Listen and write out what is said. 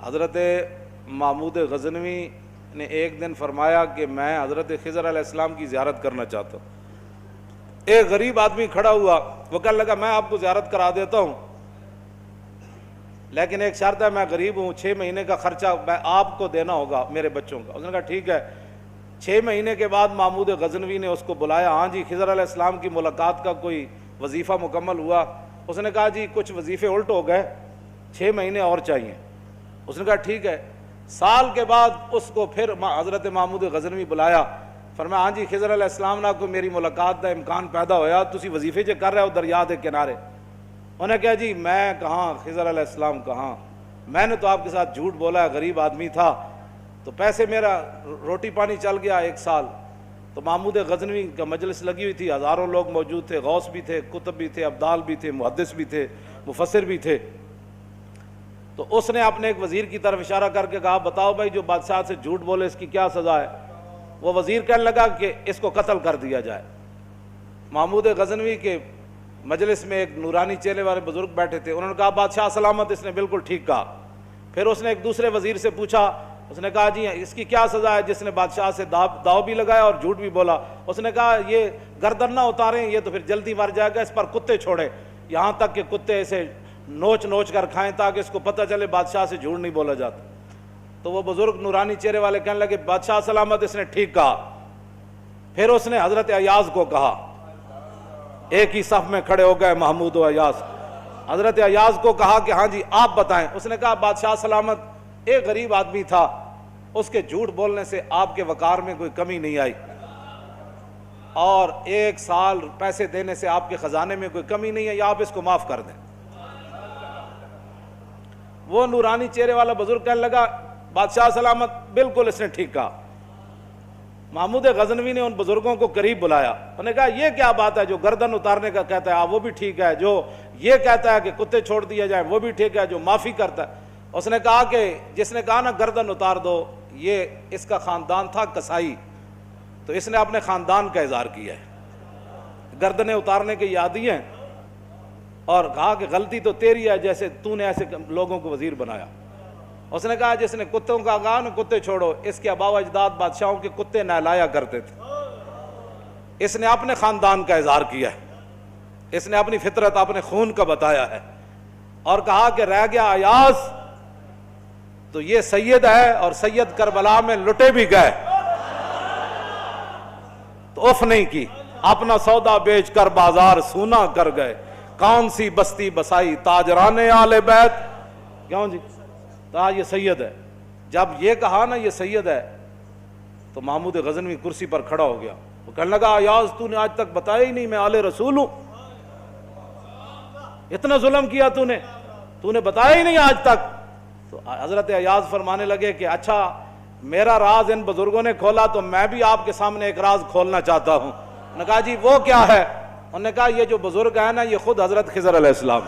हज़रत महमूद गज़नवी ने एक दिन फरमाया कि मैं हज़रत खिज़र अलैहिस्सलाम की ज़ियारत करना चाहता हूँ। एक गरीब आदमी खड़ा हुआ, वो कहने लगा मैं आपको ज़ियारत करा देता हूँ, लेकिन एक शर्त है, मैं गरीब हूँ, 6 महीने का खर्चा मैं आपको देना होगा मेरे बच्चों का। उसने कहा ठीक है। 6 महीने के बाद महमूद गज़नवी ने उसको बुलाया। हाँ जी, खिज़र अलैहिस्सलाम की मुलाकात का कोई वजीफ़ा मुकम्मल हुआ? उसने कहा जी कुछ वजीफ़े उल्ट हो गए, 6 महीने और चाहिए। उसने कहा ठीक है। साल के बाद उसको फिर हज़रत महमूद गज़नवी बुलाया, फरमाया हाँ जी खिज़र अलैहिस्सलाम ना को मेरी मुलाकात का इम्कान पैदा होया, तुसी वजीफ़े जो कर रहे हो दरिया के किनारे। उन्हें कहा जी मैं कहाँ, खिज़र अलैहिस्सलाम कहाँ, मैंने तो आपके साथ झूठ बोला है, गरीब आदमी था तो पैसे मेरा रोटी पानी चल गया 1 साल। तो महमूद गज़नवी का मजलिस लगी हुई थी, हज़ारों लोग मौजूद थे, गौस भी थे, कुतुब भी थे, अब्दाल भी थे, मुहद्दिस भी थे, मुफस्सिर भी थे। तो उसने अपने एक वज़ीर की तरफ इशारा करके कहा बताओ भाई जो बादशाह से झूठ बोले इसकी क्या सज़ा है? वो वज़ीर कहने लगा कि इसको कत्ल कर दिया जाए। महमूद गज़नवी के मजलिस में एक नूरानी चेहरे वाले बुजुर्ग बैठे थे, उन्होंने कहा बादशाह सलामत, इसने बिल्कुल ठीक कहा। फिर उसने एक दूसरे वज़ीर से पूछा, उसने कहा जी इसकी क्या सज़ा है जिसने बादशाह से दाव भी लगाया और झूठ भी बोला? उसने कहा ये गर्दन ना उतारें, ये तो फिर जल्दी मर जाएगा, इस पर कुत्ते छोड़े, यहाँ तक कि कुत्ते इसे नोच नोच कर खाएं ताकि इसको पता चले बादशाह से झूठ नहीं बोला जाता। तो वो बुजुर्ग नूरानी चेहरे वाले कहने लगे बादशाह सलामत, इसने ठीक कहा। फिर उसने हज़रत अय्याज़ को कहा, एक ही सफ में खड़े हो गए महमूद और अय्याज़। हज़रत अय्याज़ को कहा कि हाँ जी आप बताएं। उसने कहा बादशाह सलामत, एक गरीब आदमी था, उसके झूठ बोलने से आपके वकार में कोई कमी नहीं आई और 1 साल पैसे देने से आपके खजाने में कोई कमी नहीं है, या आप इसको माफ कर दें। वो नूरानी चेहरे वाला बुजुर्ग कहने लगा बादशाह सलामत, बिल्कुल इसने ठीक कहा। महमूद गज़नवी ने उन बुजुर्गों को करीब बुलाया, उन्होंने कहा ये क्या बात है, जो गर्दन उतारने का कहता है वो भी ठीक है, जो ये कहता है कि कुत्ते छोड़ दिए जाए वो भी ठीक है, जो माफ़ी करता है। उसने कहा कि जिसने कहा ना गर्दन उतार दो, ये इसका ख़ानदान था कसाई, तो इसने अपने ख़ानदान का इज़हार किया है, गर्दनें उतारने के यादी हैं, और कहा कि गलती तो तेरी है, जैसे तूने ऐसे लोगों को वज़ीर बनाया। उसने कहा जिसने कुत्तों का कहा ना कुत्ते छोड़ो, इसके अबाव अजदाद बादशाहों के कुत्ते नहलाया करते थे। इसने अपने ख़ानदान का इज़हार किया है, इसने अपनी फितरत अपने खून का बताया है, और कहा कि रह गया अय्याज़ तो ये सैयद है, और सैयद करबला में लुटे भी गए तो उफ नहीं की, अपना सौदा बेच कर बाजार सूना कर गए, कौन सी बस्ती बसाई ताजराने आले बैत। क्यों जी, तो ये सैयद है। जब ये कहा ना ये सैयद है, तो महमूद गज़नवी कुर्सी पर खड़ा हो गया। वो कहने लगा अय्याज़ तूने आज तक बताया ही नहीं मैं आले रसूल हूं, इतना जुल्म किया तूने बताया ही नहीं आज तक। तो हज़रत अय्याज़ फरमाने लगे कि अच्छा मेरा राज इन बुजुर्गों ने खोला तो मैं भी आपके सामने एक राज खोलना चाहता हूं। उन्होंने कहा जी वो क्या है? उन्होंने कहा ये जो बुजुर्ग है ना ये खुद हज़रत खिज़र अलैहिस्सलाम।